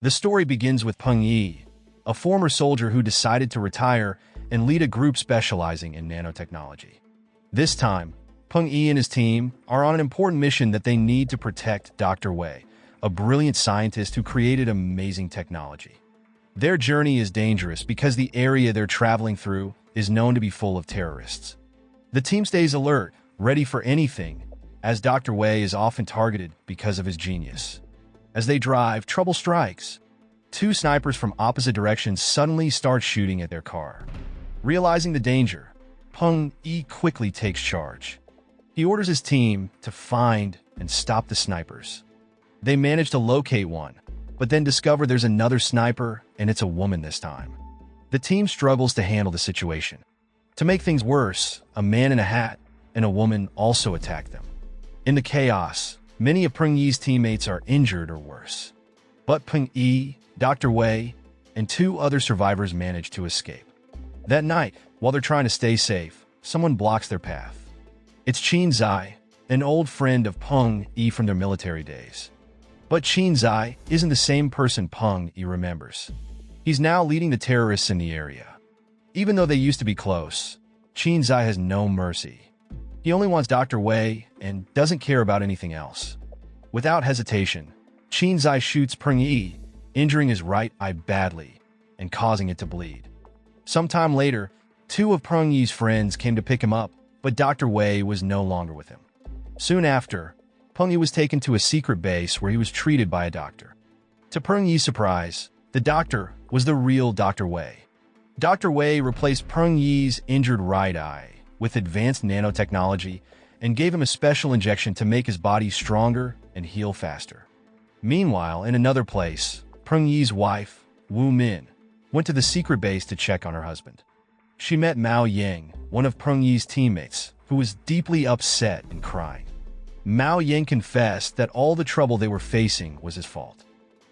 The story begins with Peng Yi, a former soldier who decided to retire and lead a group specializing in nanotechnology. This time, Peng Yi and his team are on an important mission that they need to protect Dr. Wei, a brilliant scientist who created amazing technology. Their journey is dangerous because the area they're traveling through is known to be full of terrorists. The team stays alert, ready for anything, as Dr. Wei is often targeted because of his genius. As they drive, trouble strikes. Two snipers from opposite directions suddenly start shooting at their car. Realizing the danger, Peng Yi quickly takes charge. He orders his team to find and stop the snipers. They manage to locate one, but then discover there's another sniper, and it's a woman this time. The team struggles to handle the situation. To make things worse, a man in a hat and a woman also attack them. In the chaos, many of Peng Yi's teammates are injured or worse. But Peng Yi, Dr. Wei, and two other survivors manage to escape. That night, while they're trying to stay safe, someone blocks their path. It's Qin Zai, an old friend of Peng Yi from their military days. But Qin Zai isn't the same person Peng Yi remembers. He's now leading the terrorists in the area. Even though they used to be close, Qin Zai has no mercy. He only wants Dr. Wei and doesn't care about anything else. Without hesitation, Qin Zai shoots Peng Yi, injuring his right eye badly and causing it to bleed. Sometime later, two of Peng Yi's friends came to pick him up, but Dr. Wei was no longer with him. Soon after, Peng Yi was taken to a secret base where he was treated by a doctor. To Peng Yi's surprise, the doctor was the real Dr. Wei. Dr. Wei replaced Peng Yi's injured right eye with advanced nanotechnology and gave him a special injection to make his body stronger and heal faster. Meanwhile, in another place, Peng Yi's wife, Wu Min, went to the secret base to check on her husband. She met Mao Yang, one of Peng Yi's teammates, who was deeply upset and crying. Mao Yang confessed that all the trouble they were facing was his fault.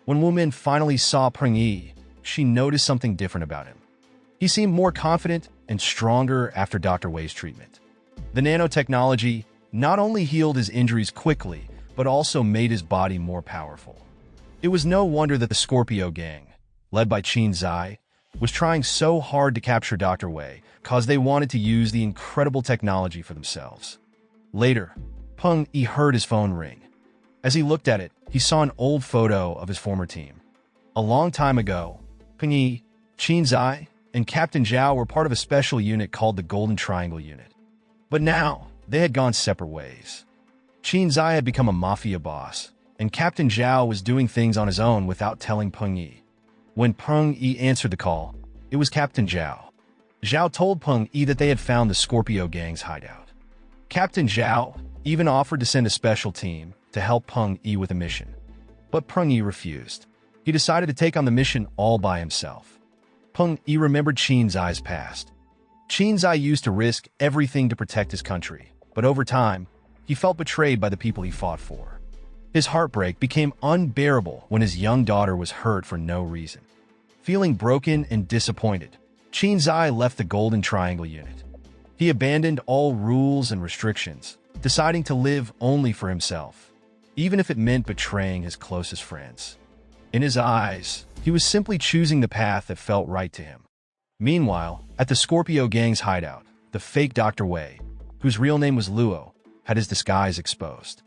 When Wu Min finally saw Peng Yi, she noticed something different about him. He seemed more confident and stronger after Dr. Wei's treatment. The nanotechnology not only healed his injuries quickly, but also made his body more powerful. It was no wonder that the Scorpio gang, led by Qin Zai, was trying so hard to capture Dr. Wei because they wanted to use the incredible technology for themselves. Later, Peng Yi heard his phone ring. As he looked at it, he saw an old photo of his former team. A long time ago, Peng Yi, Qin Zai, and Captain Zhao were part of a special unit called the Golden Triangle Unit. But now, they had gone separate ways. Qin Zai had become a mafia boss, and Captain Zhao was doing things on his own without telling Peng Yi. When Peng Yi answered the call, it was Captain Zhao. Zhao told Peng Yi that they had found the Scorpio gang's hideout. Captain Zhao even offered to send a special team to help Peng Yi with a mission. But Peng Yi refused. He decided to take on the mission all by himself. Peng Yi remembered Qin Zai's past. Qin Zai used to risk everything to protect his country, but over time, he felt betrayed by the people he fought for. His heartbreak became unbearable when his young daughter was hurt for no reason. Feeling broken and disappointed, Qin Zai left the Golden Triangle Unit. He abandoned all rules and restrictions, deciding to live only for himself, even if it meant betraying his closest friends. In his eyes, he was simply choosing the path that felt right to him. Meanwhile, at the Scorpio gang's hideout, the fake Dr. Wei, whose real name was Luo, had his disguise exposed.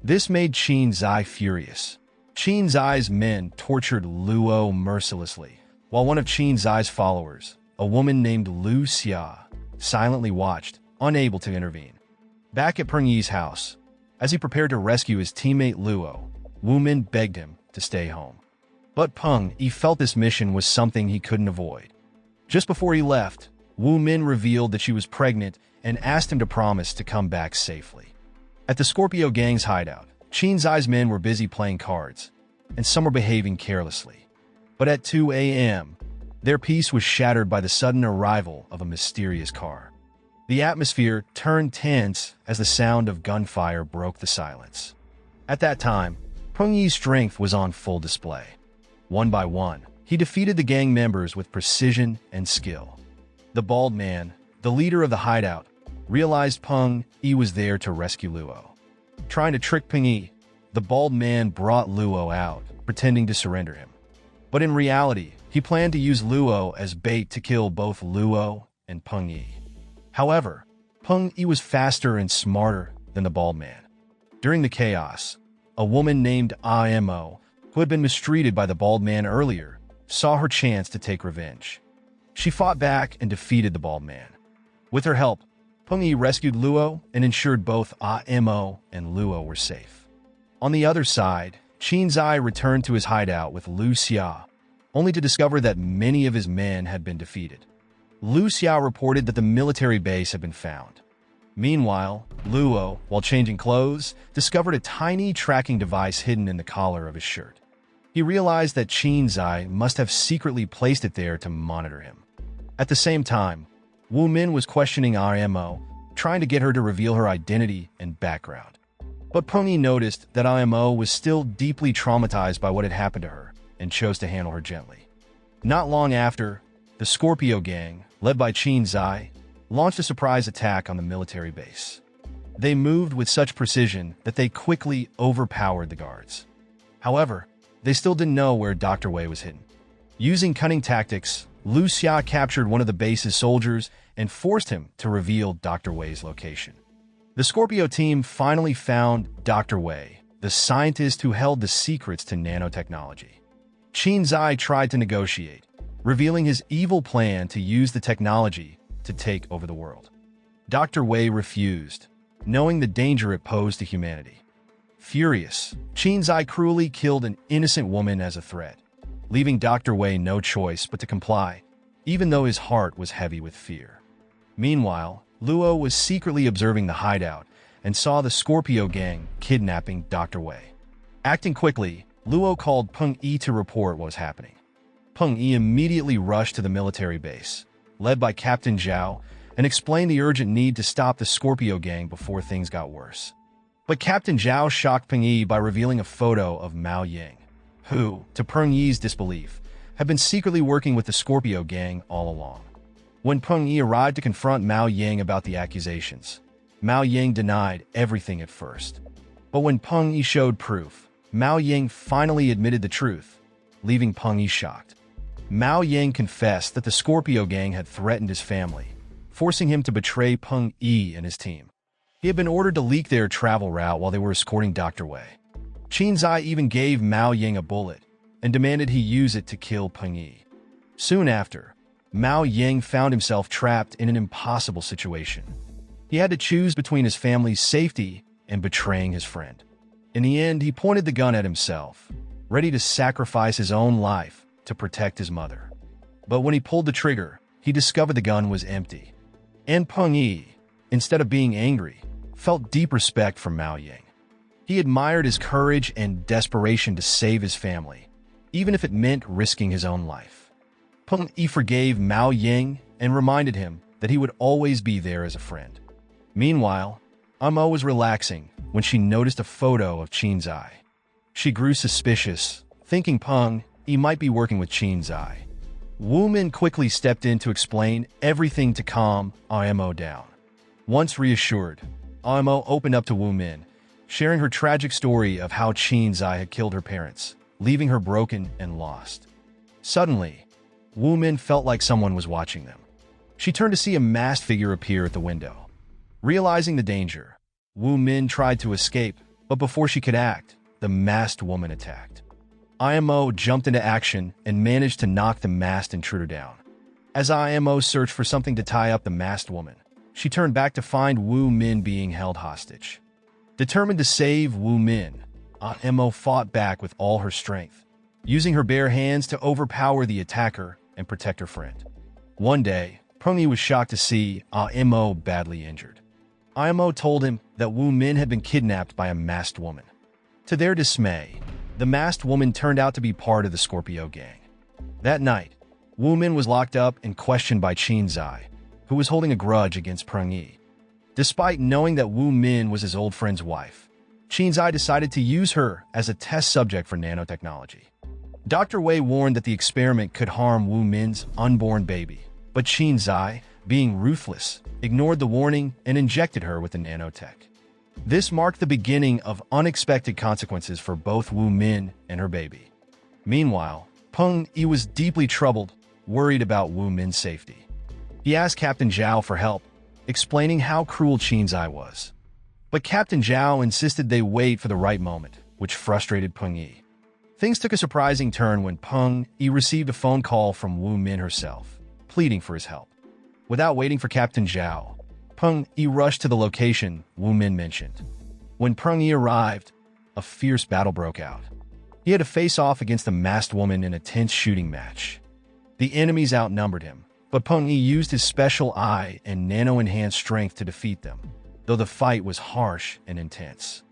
This made Qin Zai furious. Qin Zai's men tortured Luo mercilessly, while one of Qin Zai's followers, a woman named Lu Xia, silently watched, unable to intervene. Back at Peng Yi's house, as he prepared to rescue his teammate Luo, Wu Min begged him to stay home. But Peng Yi felt this mission was something he couldn't avoid. Just before he left, Wu Min revealed that she was pregnant and asked him to promise to come back safely. At the Scorpio gang's hideout, Qin Zai's men were busy playing cards, and some were behaving carelessly. But at 2 a.m., their peace was shattered by the sudden arrival of a mysterious car. The atmosphere turned tense as the sound of gunfire broke the silence. At that time, Peng Yi's strength was on full display. One by one, he defeated the gang members with precision and skill. The bald man, the leader of the hideout, realized Peng Yi was there to rescue Luo. Trying to trick Peng Yi, the bald man brought Luo out, pretending to surrender him. But in reality, he planned to use Luo as bait to kill both Luo and Peng Yi. However, Peng Yi was faster and smarter than the bald man. During the chaos, a woman named Imo, who had been mistreated by the bald man earlier, saw her chance to take revenge. She fought back and defeated the bald man. With her help, Peng Yi rescued Luo and ensured both Imo and Luo were safe. On the other side, Qin Zai returned to his hideout with Lu Xia, only to discover that many of his men had been defeated. Lu Xia reported that the military base had been found. Meanwhile, Luo, while changing clothes, discovered a tiny tracking device hidden in the collar of his shirt. He realized that Qin Zai must have secretly placed it there to monitor him. At the same time, Wu Min was questioning Imo, trying to get her to reveal her identity and background. But Peng Yi noticed that Imo was still deeply traumatized by what had happened to her and chose to handle her gently. Not long after, the Scorpio gang, led by Qin Zai, launched a surprise attack on the military base. They moved with such precision that they quickly overpowered the guards. However, they still didn't know where Dr. Wei was hidden. Using cunning tactics, Lu Xia captured one of the base's soldiers and forced him to reveal Dr. Wei's location. The Scorpio team finally found Dr. Wei, the scientist who held the secrets to nanotechnology. Qin Zai tried to negotiate, revealing his evil plan to use the technology to take over the world. Dr. Wei refused, knowing the danger it posed to humanity. Furious, Qin Zai cruelly killed an innocent woman as a threat, leaving Dr. Wei no choice but to comply, even though his heart was heavy with fear. Meanwhile, Luo was secretly observing the hideout and saw the Scorpio gang kidnapping Dr. Wei. Acting quickly, Luo called Peng Yi to report what was happening. Peng Yi immediately rushed to the military base, led by Captain Zhao, and explained the urgent need to stop the Scorpio gang before things got worse. But Captain Zhao shocked Peng Yi by revealing a photo of Mao Ying, who, to Peng Yi's disbelief, had been secretly working with the Scorpio gang all along. When Peng Yi arrived to confront Mao Ying about the accusations, Mao Ying denied everything at first. But when Peng Yi showed proof, Mao Ying finally admitted the truth, leaving Peng Yi shocked. Mao Ying confessed that the Scorpio gang had threatened his family, forcing him to betray Peng Yi and his team. He had been ordered to leak their travel route while they were escorting Dr. Wei. Qin Zai even gave Mao Ying a bullet and demanded he use it to kill Peng Yi. Soon after, Mao Ying found himself trapped in an impossible situation. He had to choose between his family's safety and betraying his friend. In the end, he pointed the gun at himself, ready to sacrifice his own life to protect his mother. But when he pulled the trigger, he discovered the gun was empty. And Peng Yi, instead of being angry, felt deep respect for Mao Ying. He admired his courage and desperation to save his family, even if it meant risking his own life. Peng Yi forgave Mao Ying and reminded him that he would always be there as a friend. Meanwhile, Imo was relaxing when she noticed a photo of Qin Zai. She grew suspicious, thinking Peng Yi might be working with Qin Zai. Wu Min quickly stepped in to explain everything to calm Imo down. Once reassured, Imo opened up to Wu Min, sharing her tragic story of how Qin Zai had killed her parents, leaving her broken and lost. Suddenly, Wu Min felt like someone was watching them. She turned to see a masked figure appear at the window. Realizing the danger, Wu Min tried to escape, but before she could act, the masked woman attacked. Imo jumped into action and managed to knock the masked intruder down. As Imo searched for something to tie up the masked woman, she turned back to find Wu Min being held hostage. Determined to save Wu Min, Imo fought back with all her strength, using her bare hands to overpower the attacker and protect her friend. One day, Peng Yi was shocked to see Imo badly injured. Imo told him that Wu Min had been kidnapped by a masked woman. To their dismay, the masked woman turned out to be part of the Scorpio gang. That night, Wu Min was locked up and questioned by Qin Zai, who was holding a grudge against Peng Yi. Despite knowing that Wu Min was his old friend's wife, Qin Zai decided to use her as a test subject for nanotechnology. Dr. Wei warned that the experiment could harm Wu Min's unborn baby, but Qin Zai, being ruthless, ignored the warning and injected her with the nanotech. This marked the beginning of unexpected consequences for both Wu Min and her baby. Meanwhile, Peng Yi was deeply troubled, worried about Wu Min's safety. He asked Captain Zhao for help, explaining how cruel Qin Zai was. But Captain Zhao insisted they wait for the right moment, which frustrated Peng Yi. Things took a surprising turn when Peng Yi received a phone call from Wu Min herself, pleading for his help. Without waiting for Captain Zhao, Peng Yi rushed to the location Wu Min mentioned. When Peng Yi arrived, a fierce battle broke out. He had to face off against a masked woman in a tense shooting match. The enemies outnumbered him, but Peng Yi used his special eye and nano-enhanced strength to defeat them, though the fight was harsh and intense.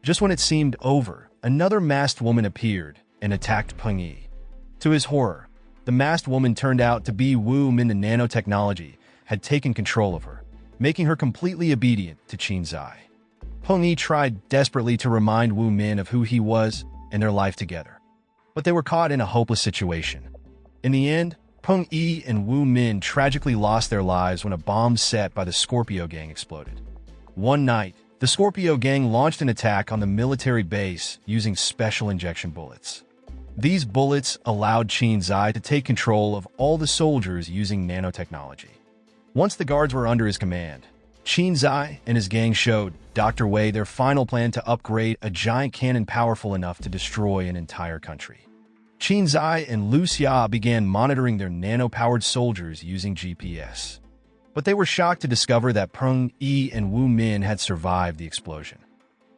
Just when it seemed over, another masked woman appeared and attacked Peng Yi. To his horror, the masked woman turned out to be Wu Min. The nanotechnology had taken control of her, making her completely obedient to Qin Zai. Peng Yi tried desperately to remind Wu Min of who he was and their life together, but they were caught in a hopeless situation. In the end, Peng Yi and Wu Min tragically lost their lives when a bomb set by the Scorpio Gang exploded. One night, the Scorpio Gang launched an attack on the military base using special injection bullets. These bullets allowed Qin Zai to take control of all the soldiers using nanotechnology. Once the guards were under his command, Qin Zai and his gang showed Dr. Wei their final plan to upgrade a giant cannon powerful enough to destroy an entire country. Qin Zai and Lu Xia began monitoring their nano-powered soldiers using GPS. But they were shocked to discover that Peng Yi and Wu Min had survived the explosion.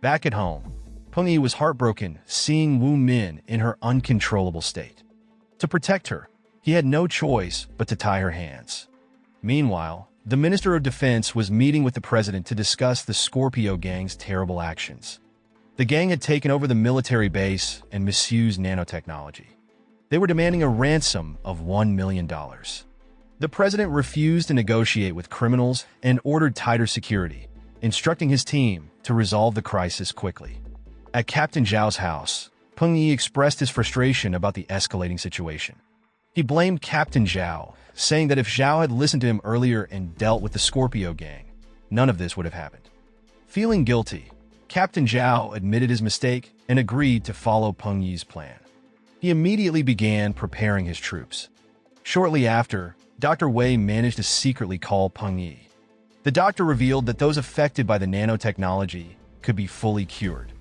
Back at home, Peng Yi was heartbroken seeing Wu Min in her uncontrollable state. To protect her, he had no choice but to tie her hands. Meanwhile, the Minister of Defense was meeting with the president to discuss the Scorpio Gang's terrible actions. The gang had taken over the military base and misused nanotechnology. They were demanding a ransom of $1 million. The president refused to negotiate with criminals and ordered tighter security, instructing his team to resolve the crisis quickly. At Captain Zhao's house, Peng Yi expressed his frustration about the escalating situation. He blamed Captain Zhao, saying that if Zhao had listened to him earlier and dealt with the Scorpio Gang, none of this would have happened. Feeling guilty, Captain Zhao admitted his mistake and agreed to follow Peng Yi's plan. He immediately began preparing his troops. Shortly after, Dr. Wei managed to secretly call Peng Yi. The doctor revealed that those affected by the nanotechnology could be fully cured.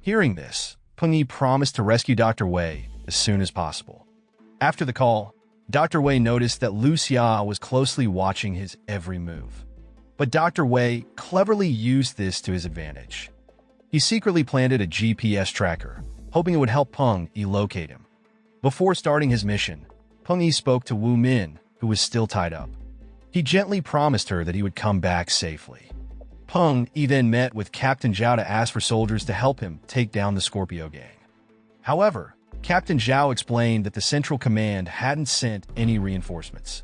Hearing this, Peng Yi promised to rescue Dr. Wei as soon as possible. After the call, Dr. Wei noticed that Lu Xia was closely watching his every move. But Dr. Wei cleverly used this to his advantage. He secretly planted a GPS tracker, hoping it would help Peng Yi locate him. Before starting his mission, Peng Yi spoke to Wu Min, who was still tied up. He gently promised her that he would come back safely. Peng Yi then met with Captain Zhao to ask for soldiers to help him take down the Scorpio Gang. However, Captain Zhao explained that the Central Command hadn't sent any reinforcements.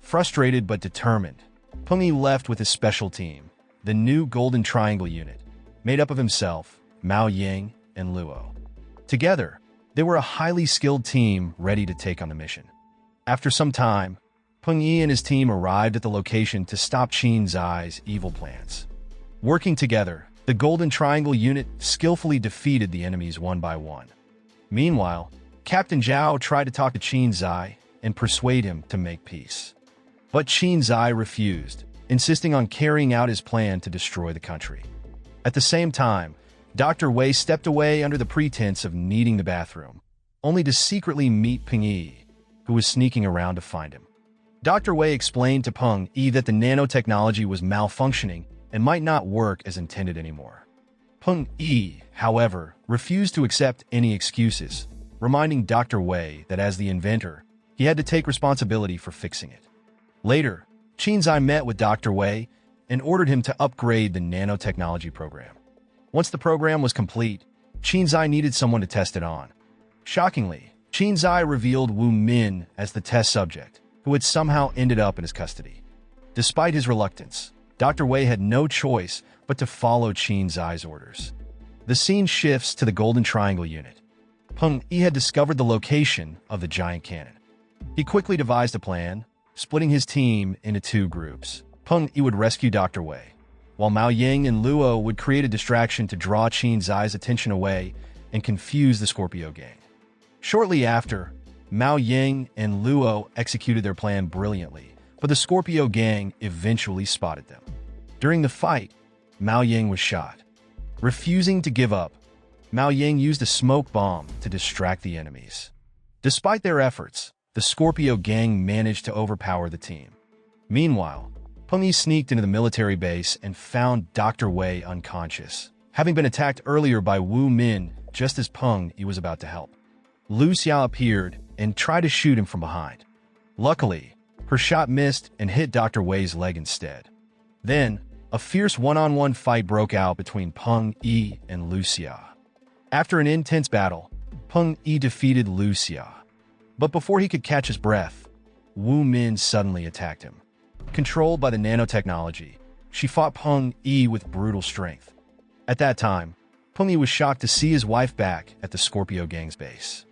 Frustrated but determined, Peng Yi left with his special team, the new Golden Triangle Unit, made up of himself, Mao Ying, and Luo. Together, they were a highly skilled team ready to take on the mission. After some time, Peng Yi and his team arrived at the location to stop Qin Zai's evil plans. Working together, the Golden Triangle Unit skillfully defeated the enemies one by one. Meanwhile, Captain Zhao tried to talk to Qin Zai and persuade him to make peace. But Qin Zai refused, insisting on carrying out his plan to destroy the country. At the same time, Dr. Wei stepped away under the pretense of needing the bathroom, only to secretly meet Peng Yi, who was sneaking around to find him. Dr. Wei explained to Peng Yi that the nanotechnology was malfunctioning and might not work as intended anymore. Peng Yi, however, refused to accept any excuses, reminding Dr. Wei that as the inventor, he had to take responsibility for fixing it. Later, Qin Zai met with Dr. Wei and ordered him to upgrade the nanotechnology program. Once the program was complete, Qin Zai needed someone to test it on. Shockingly, Qin Zai revealed Wu Min as the test subject, who had somehow ended up in his custody. Despite his reluctance, Dr. Wei had no choice but to follow Qin Zai's orders. The scene shifts to the Golden Triangle Unit. Peng Yi had discovered the location of the giant cannon. He quickly devised a plan, splitting his team into two groups. Peng Yi would rescue Dr. Wei, while Mao Ying and Luo would create a distraction to draw Qin Zai's attention away and confuse the Scorpio Gang. Shortly after, Mao Ying and Luo executed their plan brilliantly, but the Scorpio gang eventually spotted them. During the fight, Mao Ying was shot. Refusing to give up, Mao Ying used a smoke bomb to distract the enemies. Despite their efforts, the Scorpio gang managed to overpower the team. Meanwhile, Peng Yi sneaked into the military base and found Dr. Wei unconscious, having been attacked earlier by Wu Min just as Peng Yi was about to help. Lu Xiao appeared and tried to shoot him from behind. Luckily, her shot missed and hit Dr. Wei's leg instead. Then, a fierce one-on-one fight broke out between Peng Yi and Lu Xiao. After an intense battle, Peng Yi defeated Lu Xiao. But before he could catch his breath, Wu Min suddenly attacked him. Controlled by the nanotechnology, she fought Peng Yi with brutal strength. At that time, Peng Yi was shocked to see his wife back at the Scorpio gang's base.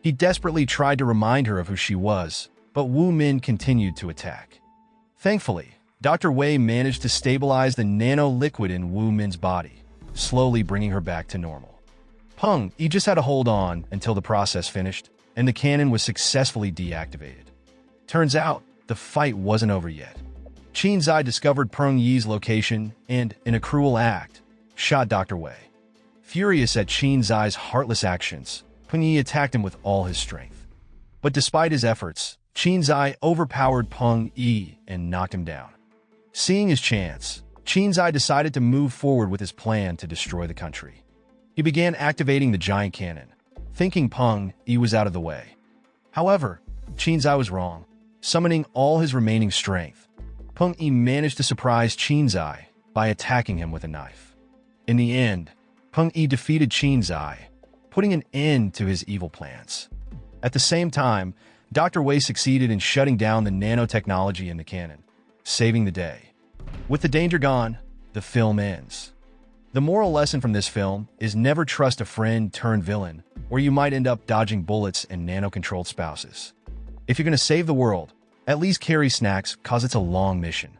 He desperately tried to remind her of who she was, but Wu Min continued to attack. Thankfully, Dr. Wei managed to stabilize the nano-liquid in Wu Min's body, slowly bringing her back to normal. Peng Yi just had to hold on until the process finished, and the cannon was successfully deactivated. Turns out, the fight wasn't over yet. Qin Zai discovered Peng Yi's location and, in a cruel act, shot Dr. Wei. Furious at Qin Zai's heartless actions, Peng Yi attacked him with all his strength. But despite his efforts, Qin Zai overpowered Peng Yi and knocked him down. Seeing his chance, Qin Zai decided to move forward with his plan to destroy the country. He began activating the giant cannon, thinking Peng Yi was out of the way. However, Qin Zai was wrong. Summoning all his remaining strength, Peng Yi managed to surprise Qin Zai by attacking him with a knife. In the end, Peng Yi defeated Qin Zai, putting an end to his evil plans. At the same time, Dr. Wei succeeded in shutting down the nanotechnology in the cannon, saving the day. With the danger gone, the film ends. The moral lesson from this film is never trust a friend turned villain, or you might end up dodging bullets and nano-controlled spouses. If you're going to save the world, at least carry snacks cause it's a long mission.